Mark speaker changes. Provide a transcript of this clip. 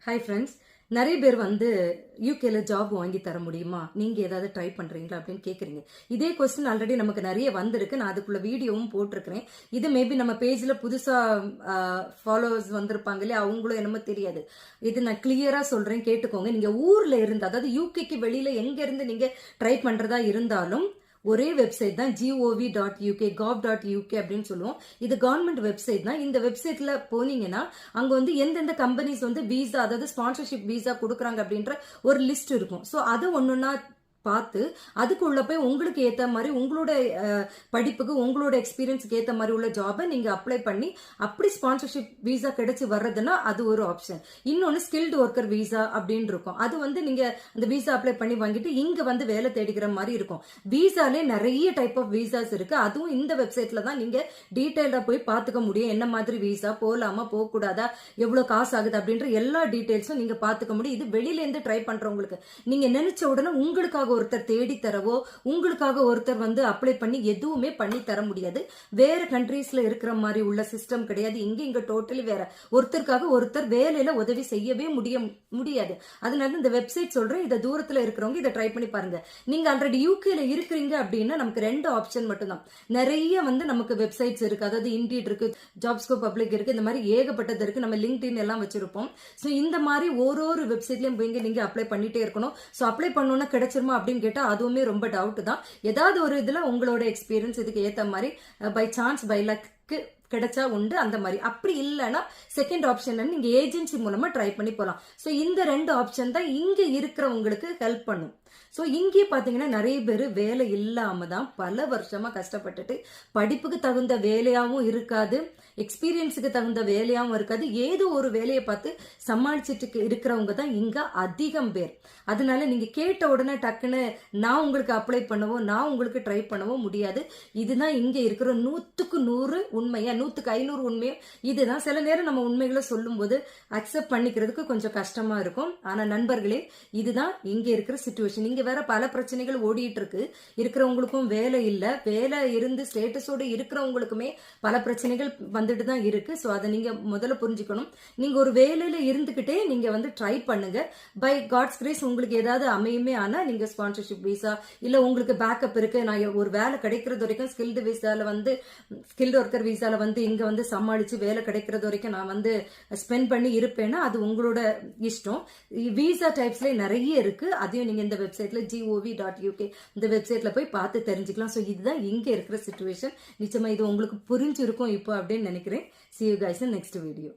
Speaker 1: Hi friends, நிறைய பேர் யூகேல ஜாப் வாங்கி தர முடியுமா, நீங்க ஏதாவது ட்ரை பண்றீங்களா அப்படின்னு கேக்குறீங்க. இதே கொஸ்டின் ஆல்ரெடி நமக்கு நிறைய வந்திருக்கு. நான் அதுக்குள்ள வீடியோவும் போட்டிருக்கிறேன். இது மேபி நம்ம பேஜ்ல புதுசா ஃபாலோவர்ஸ் வந்திருப்பாங்க இல்லையா, அவங்களும் என்னமோ தெரியாது. இது நான் கிளியரா சொல்றேன், கேட்டுக்கோங்க. நீங்க ஊர்ல இருந்து, அதாவது யூகேக்கு வெளியில எங்க இருந்து நீங்க ட்ரை பண்றதா இருந்தாலும் ஒரே வெப்சைட் தான் gov.uk gov.uk அப்படின்னு சொல்லுவோம். இது கவர்மெண்ட் வெப்சைட் தான். இந்த வெப்சைட்ல போனீங்கன்னா அங்க எந்தெந்த கம்பெனிஸ் வீசா, அதாவது ஸ்பான்சர்ஷிப் வீசா கொடுக்குறாங்க அப்படின்ற ஒரு லிஸ்ட் இருக்கும். ஸோ அது ஒன்னொன்னா பார்த்து அதுக்குள்ள போய் உங்களுக்கு ஏத்த மாதிரி உங்களோட படிப்புக்கு உங்களோட எக்ஸ்பீரியன்ஸ்க்கு ஏத்த மாதிரி உள்ள ஜாபை நீங்க அப்ளை பண்ணி அப்படி ஸ்பான்சர்ஷிப் வீசா கிடைச்சு வர்றதுன்னா அது ஒரு ஆப்ஷன். இன்னொன்னு ஸ்கில்டு ஒர்க்கர் வீசா அப்படின்னு இருக்கும். அது நீங்க அந்த வீசா அப்ளை பண்ணி வாங்கிட்டு இங்க வேலை தேடிக்கிற மாதிரி இருக்கும். வீசாலே நிறைய டைப் ஆஃப் வீசாஸ் இருக்கு. அதுவும் இந்த வெப்சைட்ல தான் நீங்க டீடைல்டா போய் பார்த்துக்க முடியும். என்ன மாதிரி வீசா, போலாமா போக கூடாதா, எவ்வளவு காசு ஆகுது அப்படின்ற எல்லா டீடைல்ஸும் நீங்க பார்த்துக்க முடியும். இது வெளியில இருந்து ட்ரை பண்றவங்களுக்கு நீங்க நினைச்ச உடனே உங்களுக்காக ஒருத்தர் தேடி தரவோ, உங்களுக்காக ஒருத்தர் அப்ளை பண்ணி எதுவுமே பண்ணி தர முடியாது. வேற கண்ட்ரீஸ்ல இருக்கிற மாதிரி உள்ள சிஸ்டம் கிடையாது. இங்க டோட்டலி வேற. ஒருத்தருக்காக ஒருத்தர் வேலையில உதவி செய்யவே முடியாது. அதனால இந்த வெப்சைட் சொல்றேன், இதை தூரத்துல இருக்கிறவங்க இதை ட்ரை பண்ணி பாருங்க. நீங்க ஆல்ரெடி யூகேல இருக்கிறீங்க அப்படின்னா நமக்கு 2 ஆப்ஷன் மட்டும்தான். நிறைய நமக்கு வெப்சைட்ஸ் இருக்கு. அதாவது இண்டீட் இருக்கு, ஜாப்ஸ்கோ பப்ளிக் இருக்கு, இந்த மாதிரி ஏகப்பட்டது இருக்கு. நம்ம லிங்க்டின் எல்லாம் வச்சிருப்போம். சோ இந்த மாதிரி ஒரு வெப்சைட்லயும் போய் நீங்க அப்ளை பண்ணிட்டே இருக்கணும். சோ அப்ளை பண்ணோம்னா கிடைச்சிருமா அப்படின்னு கேட்டா அதுவுமே ரொம்ப டவுட் தான். ஏதாவது ஒரு இதுல உங்களோட எக்ஸ்பீரியன்ஸ் இதுக்கு ஏத்த மாதிரி பை சான்ஸ் பை லக்கு கிடைச்சா உண்டு. அந்த மாதிரி அப்படி இல்லைன்னா செகண்ட் ஆப்ஷன் நீங்க ஏஜென்சி மூலமா ட்ரை பண்ணி போலாம். சோ இந்த 2 ஆப்ஷன் தான் இங்க இருக்கிறவங்களுக்கு ஹெல்ப் பண்ணும். சோ இங்கே பாத்தீங்கன்னா நிறைய பேர் வேலை இல்லாம தான் பல வருஷமா கஷ்டப்பட்டுட்டு, படிப்புக்கு தகுந்த வேலையாவும் இருக்காது, எக்ஸ்பீரியன்ஸுக்கு தகுந்த வேலையாவும் இருக்காது, ஏதோ ஒரு வேலையை பார்த்து சமாளிச்சுட்டு இருக்கிறவங்க தான் இங்க அதிகம் பேர். அதனால நீங்க கேட்ட உடனே டக்குன்னு நான் உங்களுக்கு அப்ளை பண்ணவோ, நான் உங்களுக்கு ட்ரை பண்ணவோ முடியாது. இதுதான் இங்க இருக்கிற 100க்கு 100 உண்மையா, 100க்கு 500 உண்மையா. இதுதான் சில நேரம் நம்ம உண்மைகளை சொல்லும் போது அக்செப்ட் பண்ணிக்கிறதுக்கு கொஞ்சம் கஷ்டமா இருக்கும். ஆனா நண்பர்களே, இதுதான் இங்க இருக்கிற சிச்சுவேஷன். இங்க வேற பல பிரச்சனைகள் ஓடிட்டு இருக்கு. இருக்கிறவங்களுக்கும் வேலை இல்ல, வேலை இருந்து ஸ்டேட்டஸோட இருக்கிறவங்களுக்குமே பல பிரச்சனைகள் வந்துட்டு தான் இருக்கு. சோ அதை நீங்க முதல்ல புரிஞ்சுக்கணும். நீங்க ஒரு வேலையில இருந்துகிட்டே நீங்க ட்ரை பண்ணுங்க. பை காட்ஸ் கிரேஸ் உங்களுக்கு ஏதாவது அமையுமே ஆனா நீங்க ஸ்பான்சர்ஷிப் வீசா இல்ல உங்களுக்கு பேக்கப் இருக்கு, நான் ஒரு வேலை கிடைக்கிறது வரைக்கும் ஸ்கில்டு வீசால ஸ்கில்டு ஒர்க்கர் வீசால இங்க சமாளிச்சு வேலை கிடைக்கிறது வரைக்கும் நான் ஸ்பெண்ட் பண்ணி இருப்பேன்னா அது உங்களோட இஷ்டம். வீசா டைப்ஸ்ல நிறைய இருக்கு. அதையும் நீங்க இந்த வெப்சைட்ல gov.uk இந்த வெப்சைட்ல போய் பார்த்து தெரிஞ்சுக்கலாம். சோ இதுதான் இங்க இருக்கிற சிச்சுவேஷன். நிச்சயமா இது உங்களுக்கு புரிஞ்சிருக்கும் இப்போ அப்படின்னு நினைக்கிறேன். See you guys in next video.